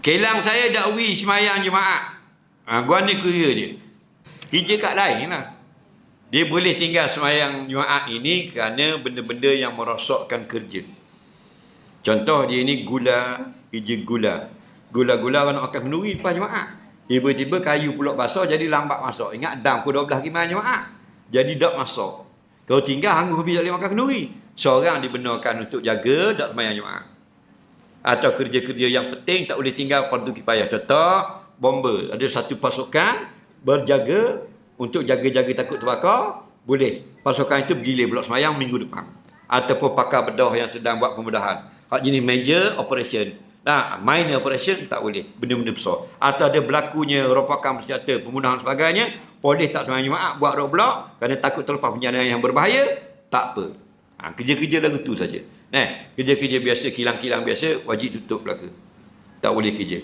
Kelang saya dakwi semayang jemaah. Gua ni kerja je. Kerja kat lain lah. Dia boleh tinggal semayang jemaah ini kerana benda-benda yang merosakkan kerja. Contoh dia ni gula, kerja gula. Gula-gula orang nak makan kenduri lepas jemaah. Tiba-tiba kayu pulak basah jadi lambat masak. Ingat dam pukul 12 khidmat jemaah. Jadi tak masak. Kalau tinggal hangus habis tak boleh makan kenduri. Seorang dibenarkan untuk jaga tak semayang jemaah. Atau kerja-kerja yang penting tak boleh tinggal fardu kifayah. Contoh, bomber. Ada satu pasukan berjaga untuk jaga-jaga takut terbakar. Boleh. Pasukan itu bergilir pulak semayang minggu depan. Ataupun pakar bedah yang sedang buat pembedahan. Hak jenis major operation. Nah, minor operation tak boleh. Benda-benda besar. Atau ada berlakunya rompakan bersenjata, pembunuhan sebagainya. Boleh tak semayang jemaah buat roblok kerana takut terlepas penjara yang berbahaya. Tak apa. Kerja-kerja lagu tu saja. Kerja-kerja biasa, kilang-kilang biasa, wajib tutup belaka. Tak boleh kerja.